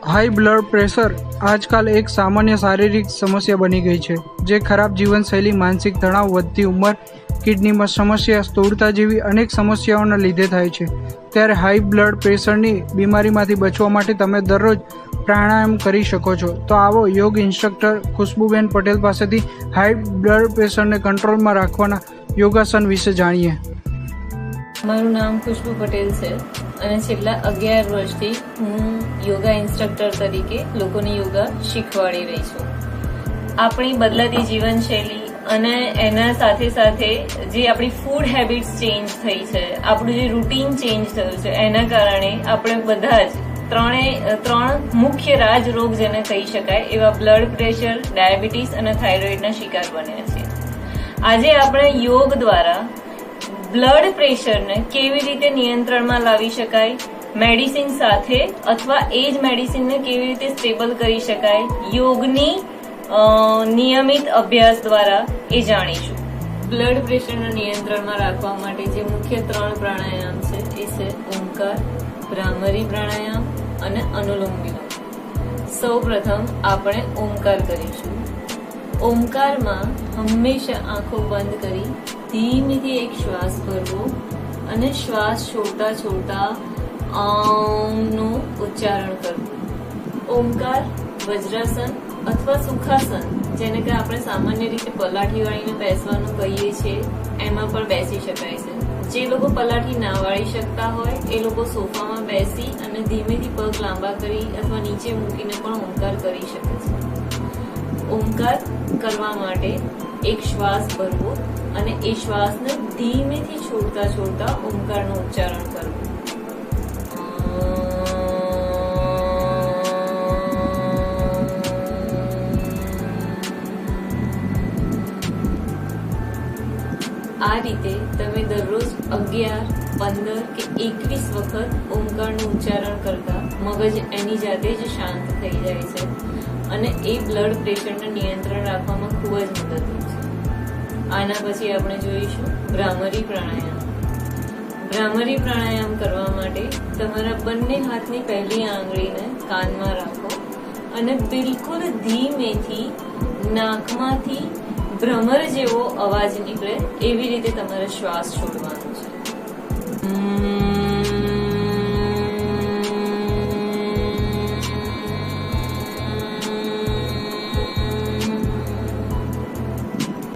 High blood pressure આજકાલ એક સામાન્ય શારીરિક સમસ્યા બની ગઈ છે, જે ખરાબ જીવનશૈલી, માનસિક તણાવ, વધતી ઉંમર, કિડનીમાં સમસ્યા, સ્થૂળતા જેવી અનેક સમસ્યાઓના લીધે થાય છે. ત્યારે હાઈ બ્લડ પ્રેશરની બીમારીમાંથી બચવા માટે તમે દરરોજ પ્રાણાયામ કરી શકો છો. તો આવો યોગ ઇન્સ્ટ્રક્ટર ખુશ્બુબેન પટેલ પાસેથી હાઈ બ્લડ પ્રેશરને કંટ્રોલમાં રાખવાના યોગાસન વિશે જાણીએ. મારું નામ ખુશ્બુ પટેલ છે અને છેલ્લા 11 વર્ષથી હું યોગા ઇન્સ્ટ્રક્ટર તરીકે લોકોને યોગા શીખવાડી રહી છું. આપણી બદલાતી જીવનશૈલી અને એના સાથે સાથે જે આપણી ફૂડ હેબિટ્સ ચેન્જ થઈ છે, આપણું જે રૂટીન ચેન્જ થયું છે, એના કારણે આપણે બધા જ ત્રણ મુખ્ય રાજરોગ જેને કહી શકાય એવા બ્લડ પ્રેશર, ડાયાબિટીસ અને થાઇરોઇડના શિકાર બન્યા છે. આજે આપણે યોગ દ્વારા બ્લડ પ્રેશરને કેવી રીતે નિયંત્રણમાં લાવી શકાય, મેડિસિન સાથે અથવા એ જ મેડિસિનને કેવી રીતે સ્ટેબલ કરી શકાય, યોગની નિયમિત અભ્યાસ દ્વારા એ જાણીશું. બ્લડ પ્રેશરને નિયંત્રણમાં રાખવા માટે જે મુખ્ય 3 પ્રાણાયામ છે એ છે ઓમકાર, ભ્રામરી પ્રાણાયામ અને અનુલોમ વિલોમ. સૌ પ્રથમ આપણે ઓમકાર કરીશું. ઓમકારમાં હંમેશા આંખો બંધ કરી ધીમેથી એક શ્વાસ ભરવો અને શ્વાસ છોડતા છોડતા નું ઉચ્ચારણ કરવું. ઓમકાર વજ્રાસન અથવા સુખાસન, જેને કે આપણે સામાન્ય રીતે પલાઠી વાળીને બેસવાનું કહીએ છીએ, એમાં પણ બેસી શકાય છે. જે લોકો પલાઠી ના વાળી શકતા હોય એ લોકો સોફામાં બેસી અને ધીમેથી પગ લાંબા કરી અથવા નીચે મૂકીને પણ ઓમકાર કરી શકે છે. ઓમકાર કરવા માટે એક શ્વાસ ભરવો અને એ શ્વાસને ધીમેથી છોડતા છોડતા ઓમકારનું ઉચ્ચારણ કરવું. આ રીતે તમે દરરોજ 11, 15 કે 21 વખત ઓમકારનું ઉચ્ચારણ કરતા મગજ એની જાતે જ શાંત થઈ જાય છે અને એ બ્લડ પ્રેશરને નિયંત્રણ રાખવામાં ખૂબ જ મદદરૂપ છે. આના પછી આપણે જોઈશું ભ્રામરી પ્રાણાયામ. ભ્રામરી પ્રાણાયામ કરવા માટે તમારા બંને હાથની પહેલી આંગળીને કાનમાં રાખો અને બિલકુલ ધીમેથી નાકમાંથી ભ્રમર જેવો અવાજ નીકળે એવી રીતે તમારે શ્વાસ છોડવાનો છે.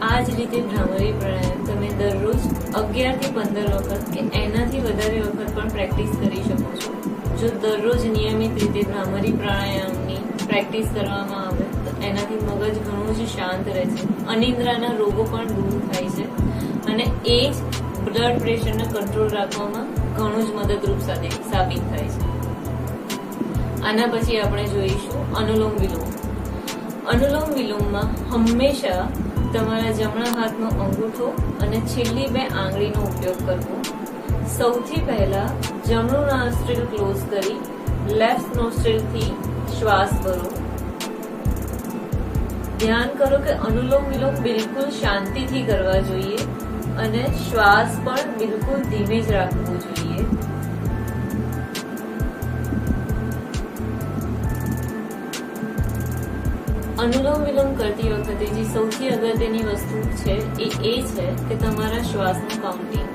આ જ રીતે ભ્રામરી પ્રાણાયામ તમે દરરોજ 11 થી 15 વખત કે એનાથી વધારે વખત પણ પ્રેક્ટિસ કરી શકો છો. જો દરરોજ નિયમિત રીતે ભ્રામરી પ્રાણાયામની પ્રેક્ટિસ કરવામાં આવે તો એનાથી મગજ ઘણું જ શાંત રહે છે, અનિદ્રાના રોગો પણ દૂર થાય છે અને એ જ બ્લડ પ્રેશરને કંટ્રોલ રાખવામાં ઘણું જ મદદરૂપ સાબિત થાય છે. આના પછી આપણે જોઈશું અનુલોમ વિલોમ. અનુલોમ વિલોમમાં હંમેશા તમારા જમણા હાથનો અંગૂઠો અને છેલ્લી 2 આંગળીનો ઉપયોગ કરવો. સૌથી પહેલા જમણું નોસ્ટ્રિલ ક્લોઝ કરી લેફ્ટ નોસ્ટ્રિલથી શ્વાસ ભરો. ધ્યાન કરો કે અનુલોમ વિલોમ બિલકુલ શાંતિથી કરવા જોઈએ અને શ્વાસ પણ બિલકુલ ધીમે જ રાખવો જોઈએ. અનુલોમ વિલોમ કરતી વખતે જે સૌથી અગત્યની વસ્તુ છે એ છે કે તમારા શ્વાસનું કાઉન્ટિંગ.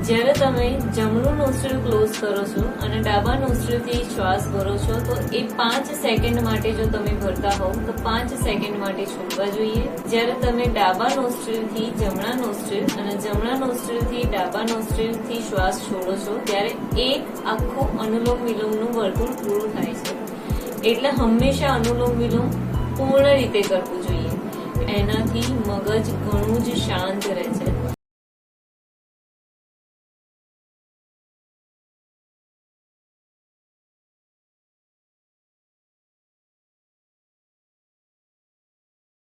જ્યારે તમે જમણું નોસ્ટ્રિલ ક્લોઝ કરો છો અને ડાબા નોસ્ટ્રિલથી શ્વાસ ભરો છો તો એ 5 સેકન્ડ માટે જો તમે ભરતા હોવ તો 5 સેકન્ડ માટે છોડવા જોઈએ. જ્યારે તમે ડાબા નોસ્ટ્રિલથી જમણા નોસ્ટ્રિલ અને જમણા નોસ્ટ્રિલથી ડાબા નોસ્ટ્રિલથી શ્વાસ છોડો છો ત્યારે એક આખું અનુલોમ વિલોમનું વર્તુળ પૂરું થાય છે. એટલે હંમેશા અનુલોમ વિલોમ પૂર્ણ રીતે કરવું જોઈએ. એનાથી મગજ ઘણું જ શાંત રહે છે